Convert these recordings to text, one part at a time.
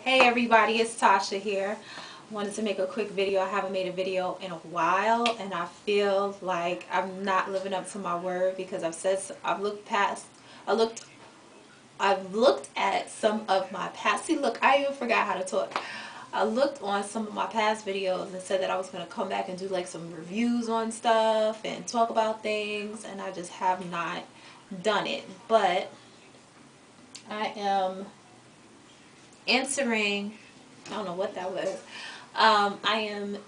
Hey everybody, it's Tasha here. Wanted to make a quick video. I haven't made a video in a while and I feel like I'm not living up to my word because I've looked at some of my past. See, look, I even forgot how to talk. I looked on some of my past videos and said that I was going to come back and do like some reviews on stuff and talk about things, and I just have not done it. But I am answering, I don't know what that was. I am,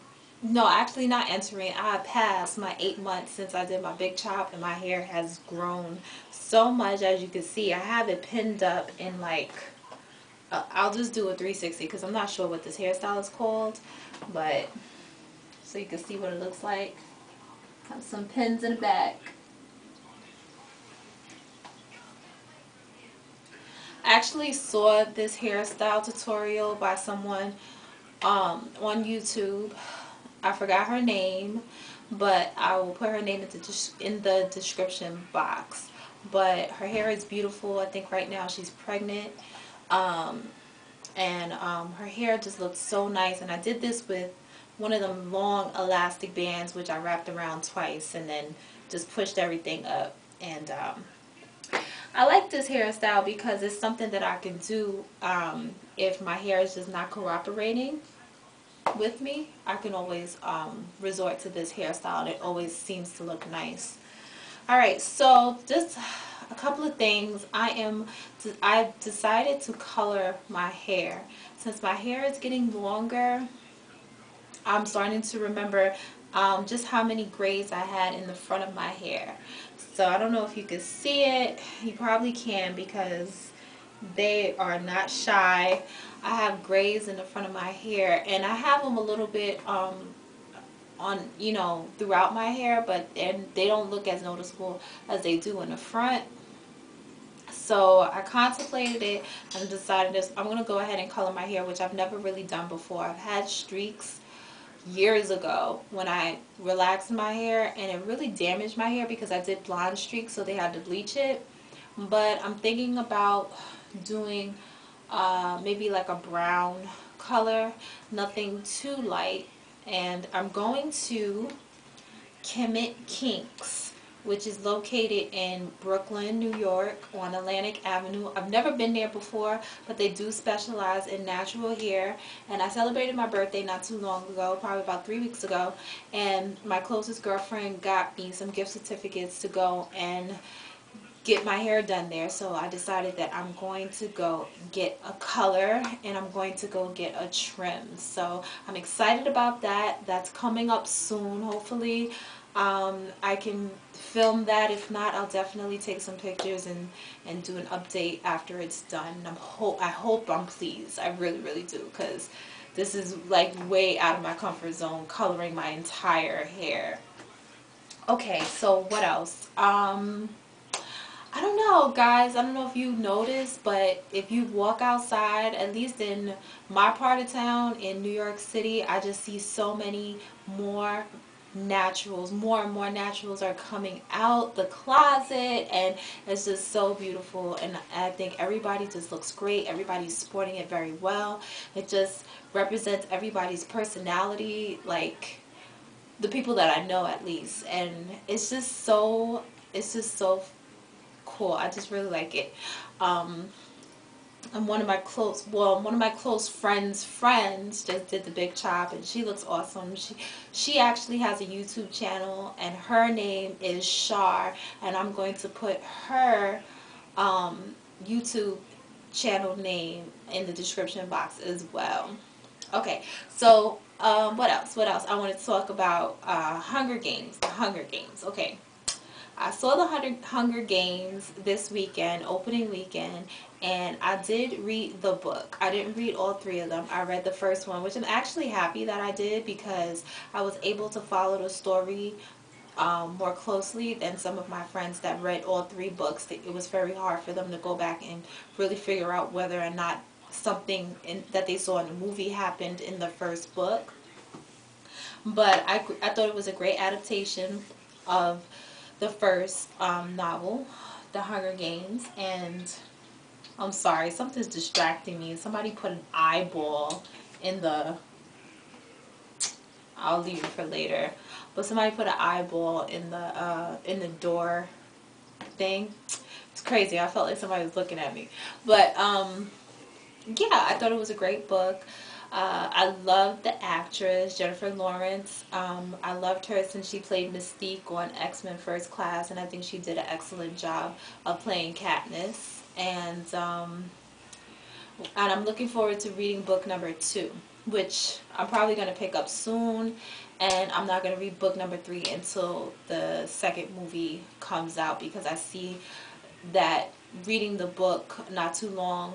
no, actually not entering. I passed my 8 months since I did my big chop, and my hair has grown so much. As you can see, I have it pinned up in like, I'll just do a 360 because I'm not sure what this hairstyle is called, but so you can see what it looks like. Have some pins in the back. I actually saw this hairstyle tutorial by someone on YouTube. I forgot her name, but I will put her name in the description box. But her hair is beautiful. I think right now she's pregnant. Um, and her hair just looks so nice. And I did this with one of them long elastic bands, which I wrapped around twice and then just pushed everything up. And I like this hairstyle because it's something that I can do if my hair is just not cooperating with me. I can always resort to this hairstyle and it always seems to look nice. Alright, so just a couple of things. I decided to color my hair. Since my hair is getting longer, I'm starting to remember just how many grays I had in the front of my hair. So I don't know if you can see it. You probably can because they are not shy. I have grays in the front of my hair, and I have them a little bit on, throughout my hair, but they don't look as noticeable as they do in the front. So I contemplated it and decided this. I'm going to go ahead and color my hair, which I've never really done before. I've had streaks years ago when I relaxed my hair, and it really damaged my hair because I did blonde streaks, so they had to bleach it. But I'm thinking about doing maybe like a brown color, nothing too light. And I'm going to Kemet Kinks, which is located in Brooklyn, New York on Atlantic Avenue. I've never been there before, but they do specialize in natural hair. And I celebrated my birthday not too long ago, probably about 3 weeks ago, and my closest girlfriend got me some gift certificates to go and get my hair done there. So I decided that I'm going to go get a color and I'm going to go get a trim. So I'm excited about that. That's coming up soon, hopefully. I can film that. If not, I'll definitely take some pictures and do an update after it's done. I hope I'm pleased. I really, really do, because this is like way out of my comfort zone, coloring my entire hair. Okay, so what else? I don't know, guys. I don't know if you noticed, but if you walk outside, at least in my part of town in New York City, I just see so many more naturals. More and more naturals are coming out the closet, and it's just so beautiful. And I think everybody just looks great. Everybody's sporting it very well. It just represents everybody's personality, like the people that I know at least. And it's just so cool. I just really like it. And one of my close friends just did the big chop, and she looks awesome. She actually has a YouTube channel, and her name is Shar, and I'm going to put her YouTube channel name in the description box as well. Okay, so what else? What else? I want to talk about Hunger Games. The Hunger Games. Okay. I saw the Hunger Games this weekend, opening weekend, and I did read the book. I didn't read all three of them. I read the first one, which I'm actually happy that I did because I was able to follow the story more closely than some of my friends that read all three books. It was very hard for them to go back and really figure out whether or not something that they saw in the movie happened in the first book. But I thought it was a great adaptation of the first novel, The Hunger Games, and I'm sorry, something's distracting me. Somebody put an eyeball in the, I'll leave it for later. But somebody put an eyeball in the door thing. It's crazy. I felt like somebody was looking at me. But yeah, I thought it was a great book. I loved the actress, Jennifer Lawrence. I loved her since she played Mystique on X-Men First Class, and I think she did an excellent job of playing Katniss. And I'm looking forward to reading book number 2, which I'm probably going to pick up soon. And I'm not going to read book number 3 until the second movie comes out, because I see that reading the book not too long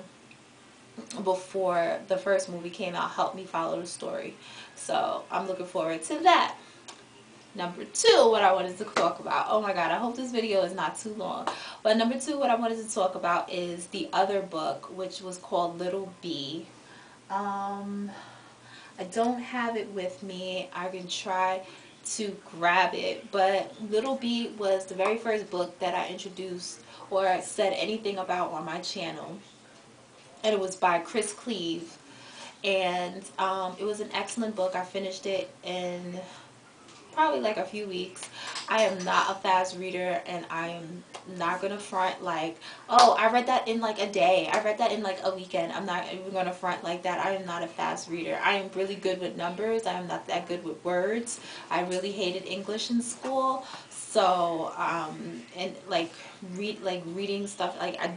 before the first movie came out helped me follow the story. So I'm looking forward to that. Number 2, what I wanted to talk about. Oh my god, I hope this video is not too long. But number 2, what I wanted to talk about is the other book, which was called Little Bee. I don't have it with me. I can try to grab it. But Little Bee was the very first book that I introduced or said anything about on my channel. And it was by Cleave. And it was an excellent book. I finished it in probably like a few weeks. I am not a fast reader, and I am not gonna front like, oh, I read that in like a day, I read that in like a weekend. I'm not even gonna front like that. I am not a fast reader. I am really good with numbers. I am not that good with words. I really hated English in school. So and like reading stuff, like I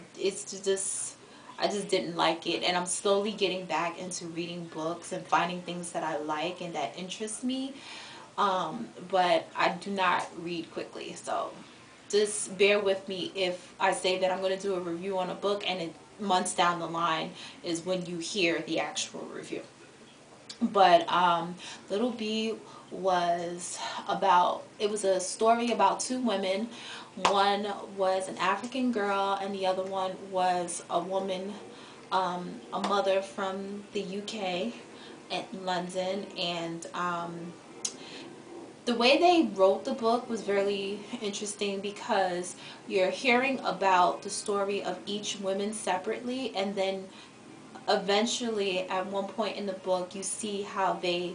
just didn't like it, and I'm slowly getting back into reading books and finding things that I like and that interest me. But I do not read quickly, so just bear with me if I say that I'm going to do a review on a book and months down the line is when you hear the actual review. But Little Bee was it was a story about 2 women. One was an African girl, and the other one was a woman, a mother from the UK in London. And the way they wrote the book was very interesting, because you're hearing about the story of each woman separately, and then eventually at one point in the book you see how they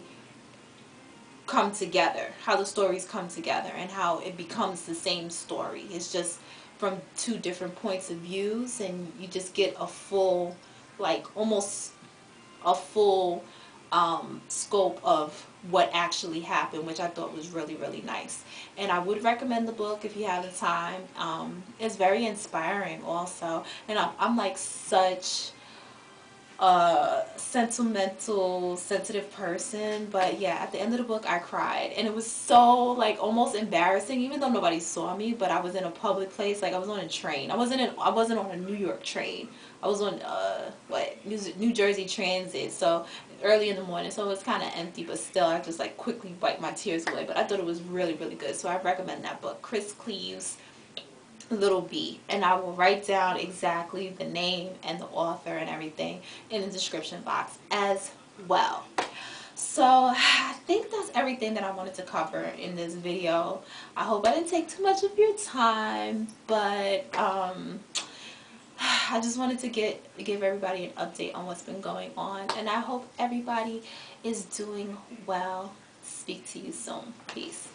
come together, how the stories come together, and how it becomes the same story. It's just from 2 different points of views, and you just get a full, like almost a full scope of what actually happened, which I thought was really, really nice. And I would recommend the book if you have the time. It's very inspiring also, and I'm like such a sentimental, sensitive person. But yeah, at the end of the book I cried, and it was so like almost embarrassing, even though nobody saw me. But I was in a public place, like I was on a train. I wasn't on a New York train. I was on New Jersey Transit, so early in the morning, so it was kind of empty. But still, I just like quickly wiped my tears away. But I thought it was really, really good, so I recommend that book, Cleave's Little Bee. And I will write down exactly the name and the author and everything in the description box as well. So I think that's everything that I wanted to cover in this video. I hope I didn't take too much of your time, but I just wanted to give everybody an update on what's been going on, and I hope everybody is doing well. Speak to you soon. Peace.